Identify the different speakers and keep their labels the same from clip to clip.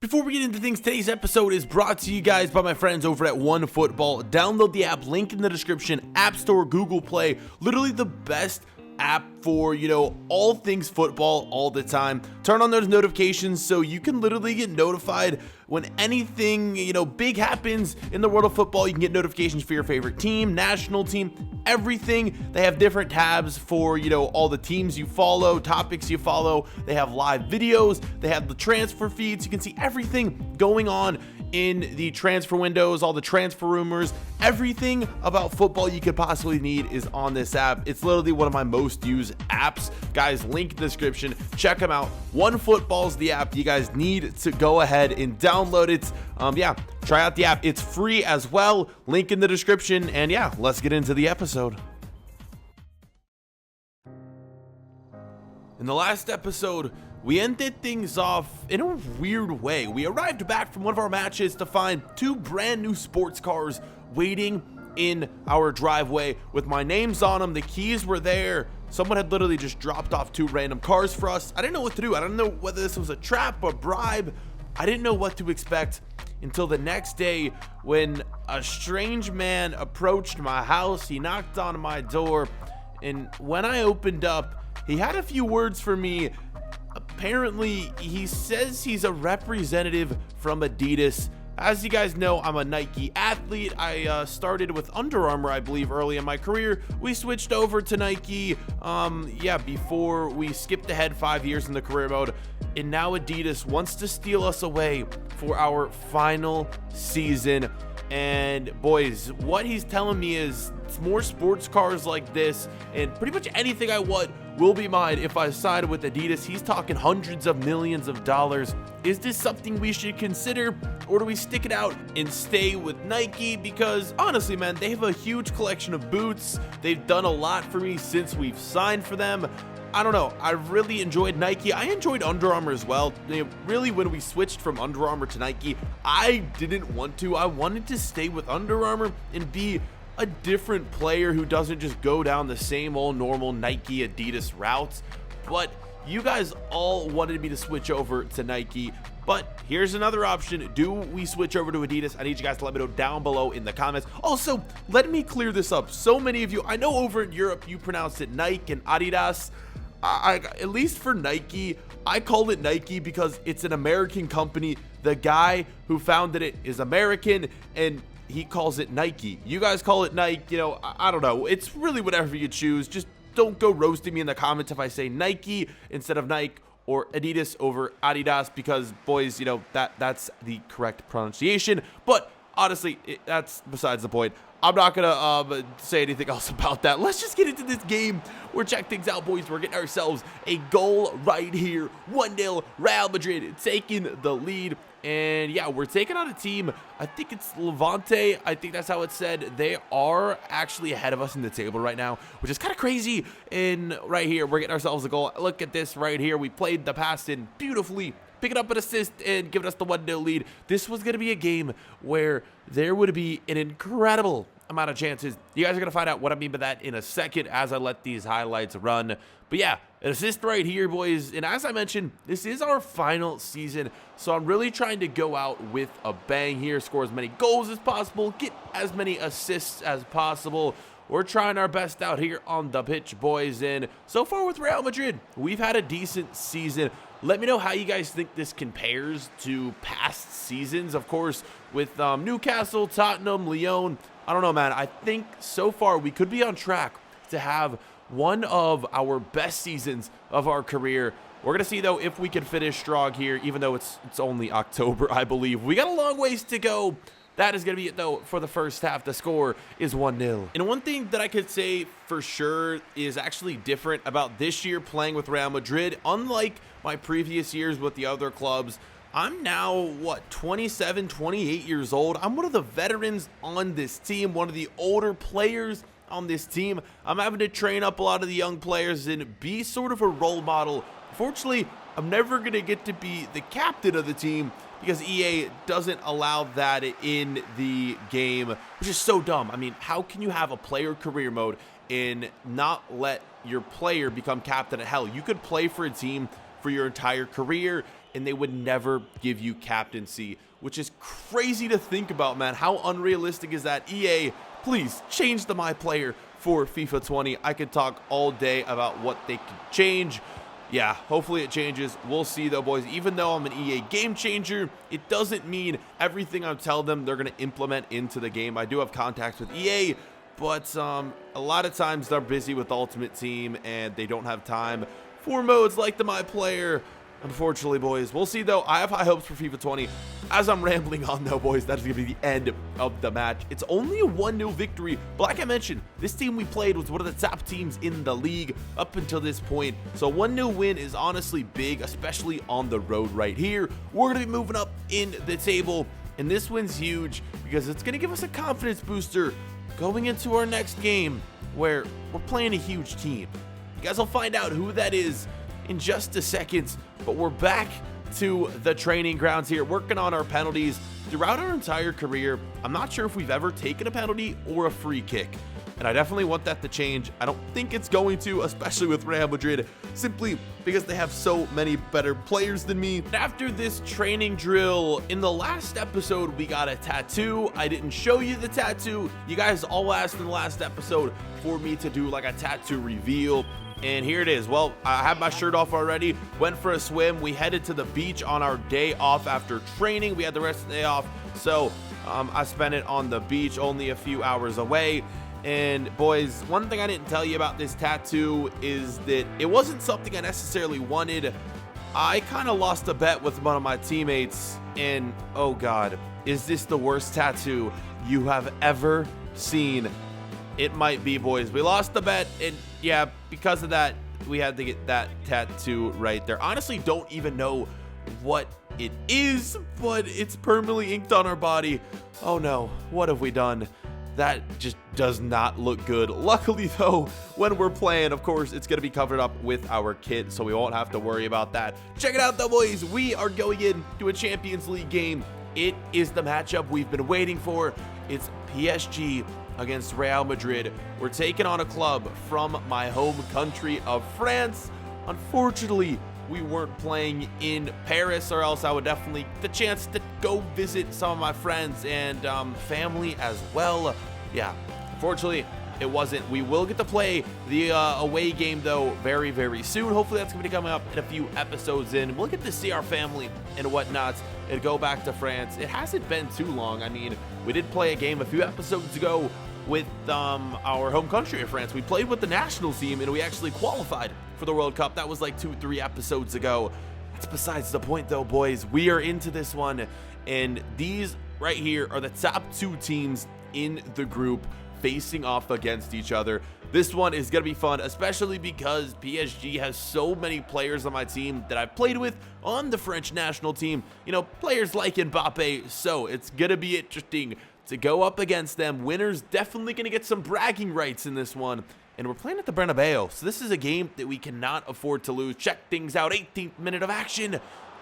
Speaker 1: Before we get into things, today's episode is brought to you guys by my friends over at OneFootball. Download the app, link in the description, App Store, Google Play, literally the best app for, all things football all the time. Turn on those notifications so you can literally get notified when anything, big happens in the world of football. You can get notifications for your favorite team, national team, everything. They have different tabs for, all the teams you follow, topics you follow. They have live videos. They have the transfer feeds. You can see everything going on in the transfer windows, all the transfer rumors, everything about football you could possibly need is on this app. It's literally one of my most used apps. Guys, link in the description. Check them out. OneFootball's the app. You guys need to go ahead and download it. Try out the app. It's free as well. Link in the description. And let's get into the episode. In the last episode, we ended things off in a weird way. We arrived back from one of our matches to find two brand new sports cars waiting in our driveway with my names on them. The keys were there. Someone had literally just dropped off two random cars for us. I didn't know what to do. I didn't know whether this was a trap or bribe. I didn't know what to expect until the next day when a strange man approached my house. He knocked on my door, and when I opened up, he had a few words for me. Apparently, he says he's a representative from Adidas. As you guys know, I'm a Nike athlete. I started with Under Armour, I believe, early in my career. We switched over to Nike, before we skipped ahead 5 years in the career mode. And now Adidas wants to steal us away for our final season. And boys, what he's telling me is it's more sports cars like this, and pretty much anything I want will be mine if I sign with Adidas. He's talking hundreds of millions of dollars. Is this something we should consider, or do we stick it out and stay with Nike? Because honestly, man, they have a huge collection of boots. They've done a lot for me since we've signed for them. I don't know. I really enjoyed Nike. I enjoyed Under Armour as well. Really, when we switched from Under Armour to Nike, I didn't want to. I wanted to stay with Under Armour and be a different player who doesn't just go down the same old normal Nike Adidas routes. But you guys all wanted me to switch over to Nike. But here's another option. Do we switch over to Adidas? I need you guys to let me know down below in the comments. Also, let me clear this up. So many of you, I know over in Europe, you pronounce it Nike and Adidas. At least for Nike, I call it Nike because it's an American company. The guy who founded it is American, and he calls it Nike. You guys call it Nike, I don't know. It's really whatever you choose. Just don't go roasting me in the comments if I say Nike instead of Nike or Adidas over Adidas, because boys, that's the correct pronunciation. But honestly, that's besides the point. I'm not gonna say anything else about that. Let's just get into this game. We're checking things out, boys. We're getting ourselves a goal right here. 1-0, Real Madrid taking the lead. And we're taking on a team, I think it's Levante. I think that's how it's said. They are actually ahead of us in the table right now, which is kind of crazy. And right here, we're getting ourselves a goal. Look at this right here. We played the pass in beautifully, picking up an assist and giving us the 1-0 lead. This was going to be a game where there would be an incredible amount of chances. You guys are going to find out what I mean by that in a second as I let these highlights run. But an assist right here, boys. And as I mentioned, this is our final season, so I'm really trying to go out with a bang here, score as many goals as possible, get as many assists as possible. We're trying our best out here on the pitch, boys. And so far with Real Madrid, we've had a decent season. Let me know how you guys think this compares to past seasons. Of course, with Newcastle, Tottenham, Lyon. I don't know, man. I think so far we could be on track to have one of our best seasons of our career. We're going to see, though, if we can finish strong here, even though it's only October, I believe. We got a long ways to go. That is going to be it, though, for the first half. The score is 1-0. And one thing that I could say for sure is actually different about this year playing with Real Madrid, unlike my previous years with the other clubs. I'm now, 27, 28 years old. I'm one of the veterans on this team, one of the older players on this team. I'm having to train up a lot of the young players and be sort of a role model. Unfortunately, I'm never going to get to be the captain of the team because EA doesn't allow that in the game, which is so dumb. I mean, how can you have a player career mode and not let your player become captain of hell? You could play for a team for your entire career and they would never give you captaincy, which is crazy to think about, man. How unrealistic is that? EA, please change the My Player for FIFA 20. I could talk all day about what they could change. Yeah, hopefully it changes. We'll see though, boys. Even though I'm an EA game changer, it doesn't mean everything I tell them they're going to implement into the game. I do have contacts with EA, but a lot of times they're busy with Ultimate Team and they don't have time for modes like the My Player. Unfortunately, boys. We'll see, though. I have high hopes for FIFA 20. As I'm rambling on, though, boys, that is going to be the end of the match. It's only a 1-0 victory, but like I mentioned, this team we played was one of the top teams in the league up until this point. So 1-0 win is honestly big, especially on the road right here. We're going to be moving up in the table, and this win's huge because it's going to give us a confidence booster going into our next game where we're playing a huge team. You guys will find out who that is in just a second, but we're back to the training grounds here, working on our penalties. Throughout our entire career, I'm not sure if we've ever taken a penalty or a free kick, and I definitely want that to change. I don't think it's going to, especially with Real Madrid, simply because they have so many better players than me. After this training drill, in the last episode, we got a tattoo. I didn't show you the tattoo. You guys all asked in the last episode for me to do like a tattoo reveal, and here it is. Well, I have my shirt off already, went for a swim. We headed to the beach on our day off after training. We had the rest of the day off, so I spent it on the beach, only a few hours away. And boys, one thing I didn't tell you about this tattoo is that it wasn't something I necessarily wanted. I kind of lost a bet with one of my teammates, and oh god, is this the worst tattoo you have ever seen? It might be, boys. We lost the bet, and yeah, because of that, we had to get that tattoo right there. Honestly, don't even know what it is, but it's permanently inked on our body. Oh no, what have we done? That just does not look good. Luckily, though, when we're playing, of course, it's going to be covered up with our kit, so we won't have to worry about that. Check it out, though, boys. We are going into a Champions League game. It is the matchup we've been waiting for. It's PSG against Real Madrid. We're taking on a club from my home country of France. Unfortunately, we weren't playing in Paris, or else I would definitely get the chance to go visit some of my friends and family as well. Yeah, unfortunately, it wasn't. We will get to play the away game, though, very, very soon. Hopefully, that's going to be coming up in a few episodes in. We'll get to see our family and whatnot and go back to France. It hasn't been too long. I mean, we did play a game a few episodes ago with our home country of France. We played with the national team, and we actually qualified for the World Cup. That was like 2-3 episodes ago. That's besides the point, though, boys. We are into this one, and these right here are the top two teams in the group facing off against each other. This one is going to be fun, especially because PSG has so many players on my team that I've played with on the French national team. You know, players like Mbappe, so it's going to be interesting to go up against them. Winners definitely going to get some bragging rights in this one. And we're playing at the Bernabeu, so this is a game that we cannot afford to lose. Check things out, 18th minute of action.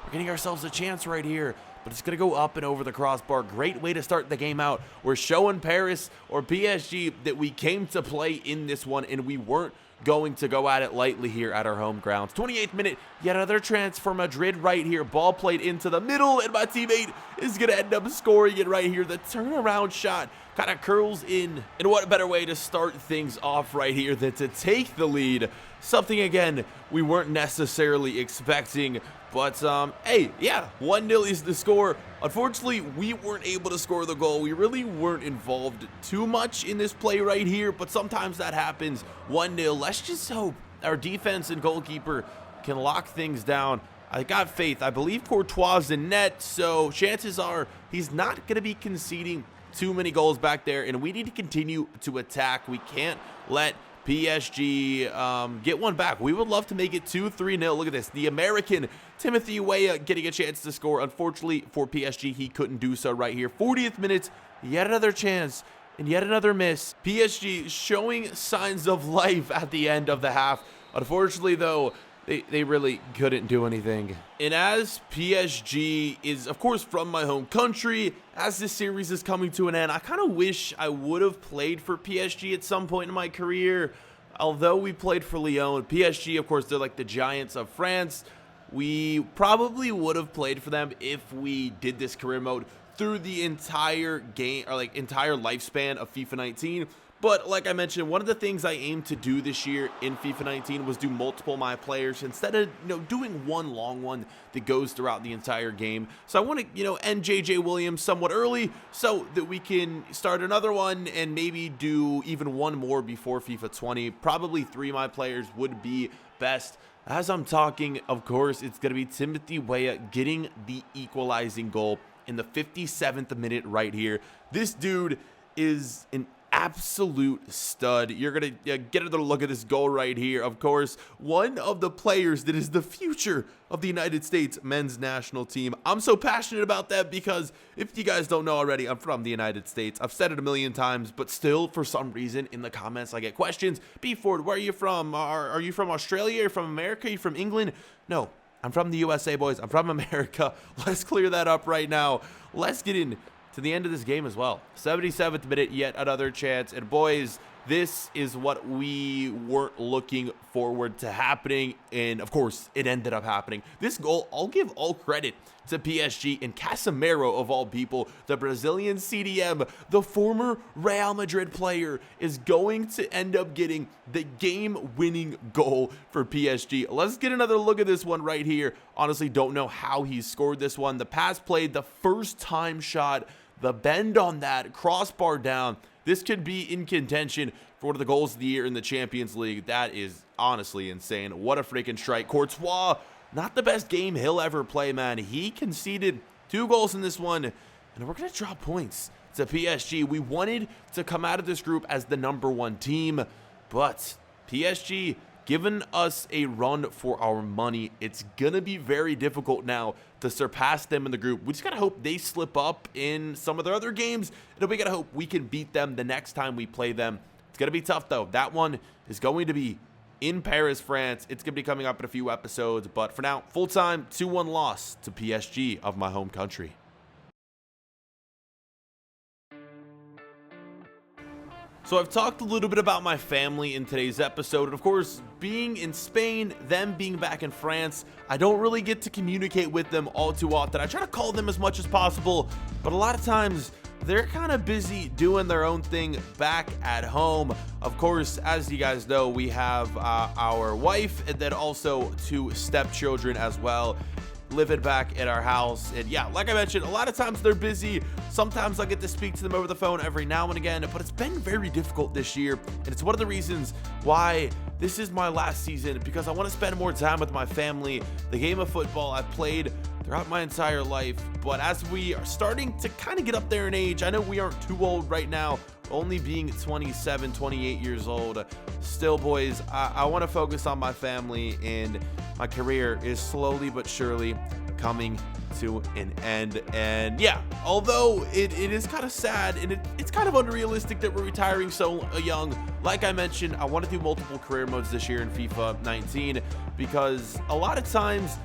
Speaker 1: We're getting ourselves a chance right here, but it's going to go up and over the crossbar. Great way to start the game out. We're showing Paris or PSG that we came to play in this one, and we weren't going to go at it lightly here at our home grounds. 28th minute, yet another chance for Madrid right here. Ball played into the middle, and my teammate is going to end up scoring it right here. The turnaround shot kind of curls in. And what better way to start things off right here than to take the lead? Something, again, we weren't necessarily expecting. But, hey, yeah, 1-0 is the score. Unfortunately, we weren't able to score the goal. We really weren't involved too much in this play right here, but sometimes that happens. 1-0. Let's just hope our defense and goalkeeper can lock things down. I got faith. I believe Courtois is in net, so chances are he's not going to be conceding too many goals back there, and we need to continue to attack. We can't let PSG get one back. We would love to make it 2-3-0. Look at this. The American Timothy Weah getting a chance to score. Unfortunately for PSG, he couldn't do so right here. 40th minute, yet another chance and yet another miss. PSG showing signs of life at the end of the half. Unfortunately, though, they really couldn't do anything. And as PSG is, of course, from my home country, as this series is coming to an end, I kind of wish I would have played for PSG at some point in my career. Although we played for Lyon, PSG, of course, they're like the Giants of France. we probably would have played for them if we did this career mode through the entire game, or like entire lifespan of FIFA 19. But like I mentioned, one of the things I aimed to do this year in FIFA 19 was do multiple my players instead of, doing one long one that goes throughout the entire game. So I want to, end JJ Williams somewhat early so that we can start another one and maybe do even one more before FIFA 20. Probably 3 my players would be best. As I'm talking, of course, it's going to be Timothy Weah getting the equalizing goal in the 57th minute right here. This dude is an absolute stud. You're going to get another look at this goal right here. Of course, one of the players that is the future of the United States men's national team. I'm so passionate about that because if you guys don't know already, I'm from the United States. I've said it a million times, but still, for some reason, in the comments, I get questions. B Ford, where are you from? Are you from Australia? Are you from America? Are you from England? No, I'm from the USA, boys. I'm from America. Let's clear that up right now. Let's get in to the end of this game as well. 77th minute, yet another chance. And boys, this is what we weren't looking forward to happening. And of course, it ended up happening. This goal, I'll give all credit to PSG and Casemiro of all people. The Brazilian CDM, the former Real Madrid player, is going to end up getting the game-winning goal for PSG. Let's get another look at this one right here. Honestly, don't know how he scored this one. The pass played, the first time shot, the bend on that, crossbar down. This could be in contention for one of the goals of the year in the Champions League. That is honestly insane. What a freaking strike. Courtois, not the best game he'll ever play, man. He conceded 2 goals in this one, and we're going to drop points to PSG. We wanted to come out of this group as the #1 team, but PSG giving us a run for our money. It's going to be very difficult now to surpass them in the group. We just got to hope they slip up in some of their other games, and we got to hope we can beat them the next time we play them. It's going to be tough, though. That one is going to be in Paris, France. It's going to be coming up in a few episodes, but for now, full-time 2-1 loss to PSG of my home country. So I've talked a little bit about my family in today's episode, and of course, being in Spain, them being back in France, I don't really get to communicate with them all too often. I try to call them as much as possible, but a lot of times they're kind of busy doing their own thing back at home. Of course, as you guys know, we have our wife and then also 2 stepchildren as well, living back at our house. And yeah, like I mentioned, a lot of times they're busy. Sometimes I get to speak to them over the phone every now and again, but it's been very difficult this year, and it's one of the reasons why this is my last season, because I want to spend more time with my family. The game of football I've played throughout my entire life, but as we are starting to kind of get up there in age, I know we aren't too old right now, only being 27, 28 years old. Still, boys, I want to focus on my family, and my career is slowly but surely coming to an end. And yeah, although it is kind of sad and it's kind of unrealistic that we're retiring so young, like I mentioned, I want to do multiple career modes this year in FIFA 19 because a lot of times,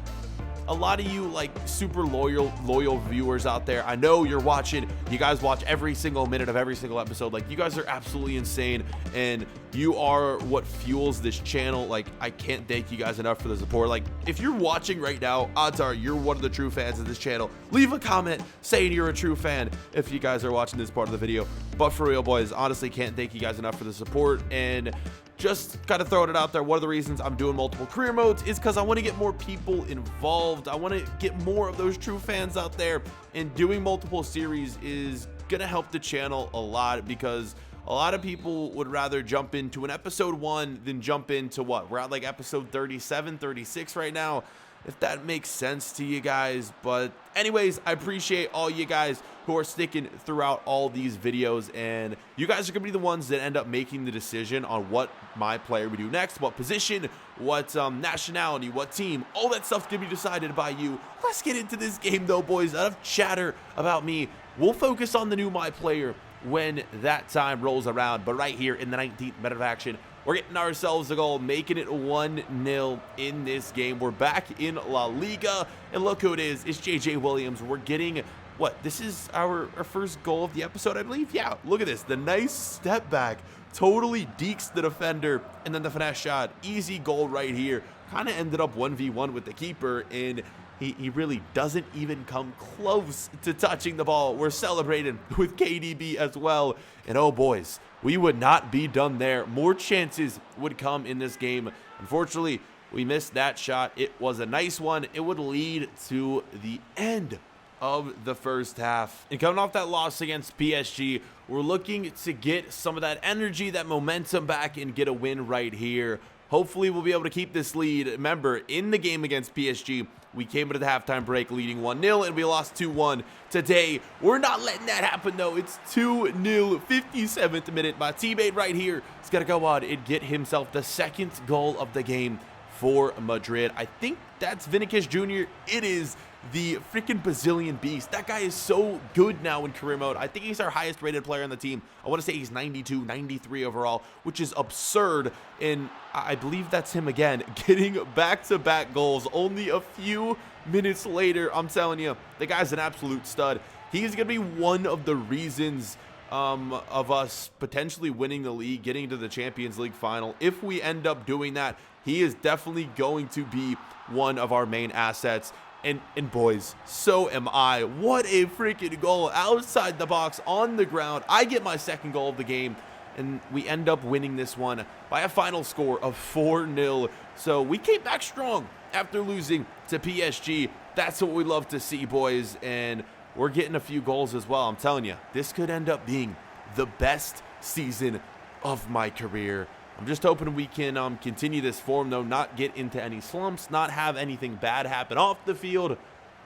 Speaker 1: a lot of you like super loyal viewers out there, I know you're watching, you guys watch every single minute of every single episode. Like, you guys are absolutely insane, and you are what fuels this channel. Like, I can't thank you guys enough for the support. Like, if you're watching right now, odds are you're one of the true fans of this channel. Leave a comment saying you're a true fan if you guys are watching this part of the video. But for real, boys, honestly can't thank you guys enough for the support. And just kind of throwing it out there, one of the reasons I'm doing multiple career modes is because I want to get more people involved. I want to get more of those true fans out there, and doing multiple series is going to help the channel a lot, because a lot of people would rather jump into an episode 1 than jump into what? We're at like episode 37, 36 right now, if that makes sense to you guys. But anyways, I appreciate all you guys who are sticking throughout all these videos, and you guys are gonna be the ones that end up making the decision on what my player would do next, what position, what nationality, what team. All that stuff's gonna be decided by you. Let's get into this game though, boys. Out of chatter about me, we'll focus on the new my player when that time rolls around. But right here in the 19th minute of action, we're getting ourselves a goal, making it 1-0 in this game. We're back in La Liga, and look who it is. It's JJ Williams. We're getting, what, this is our first goal of the episode, I believe? Yeah, look at this. The nice step back. Totally dekes the defender, and then the finesse shot. Easy goal right here kind of ended up 1v1 with the keeper, and he really doesn't even come close to touching the ball. We're celebrating with KDB as well. And oh boys, we would not be done there. More chances would come in this game. Unfortunately, we missed that shot. It was a nice one. It would lead to the end of the first half. And coming off that loss against PSG, we're looking to get some of that energy, that momentum back, and get a win right here. Hopefully we'll be able to keep this lead. Remember, in the game against PSG, we came into the halftime break leading 1-0, and we lost 2-1. Today, we're not letting that happen, though. It's 2-0, 57th minute. My teammate right here is going to go on and get himself the second goal of the game for Madrid. I think that's Vinicius Jr. It is the freaking Brazilian beast. That guy is so good now in career mode. I think he's our highest rated player on the team. I want to say he's 92, 93 overall, which is absurd. And I believe that's him again, getting back-to-back goals only a few minutes later. I'm telling you, the guy's an absolute stud. He's going to be one of the reasons of us potentially winning the league, getting to the Champions League final. If we end up doing that, he is definitely going to be one of our main assets. And boys, so am I. What a freaking goal outside the box on the ground. I get my second goal of the game, and we end up winning this one by a final score of 4-0. So we came back strong after losing to PSG. That's what we love to see, boys. And we're getting a few goals as well. I'm telling you, this could end up being the best season of my career. I'm just hoping we can continue this form, though, not get into any slumps, not have anything bad happen off the field.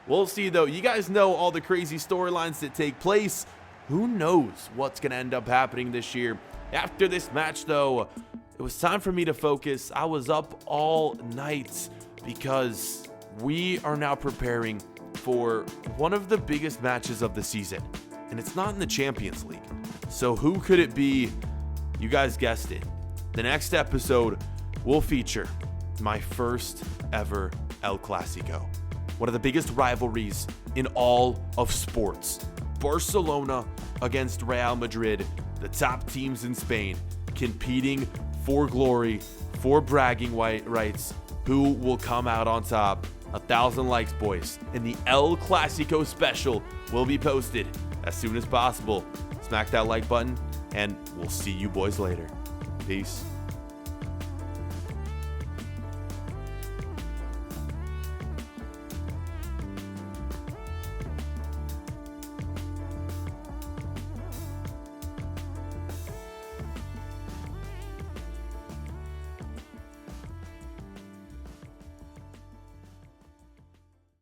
Speaker 1: We'll see, though. You guys know all the crazy storylines that take place. Who knows what's going to end up happening this year? After this match, though, it was time for me to focus. I was up all night because we are now preparing for one of the biggest matches of the season, and it's not in the Champions League. So who could it be? You guys guessed it. The next episode will feature my first ever El Clasico, one of the biggest rivalries in all of sports. Barcelona against Real Madrid, the top teams in Spain, competing for glory, for bragging rights. Who will come out on top? 1,000 likes, boys. And the El Clasico special will be posted as soon as possible. Smack that like button, and we'll see you boys later. Peace.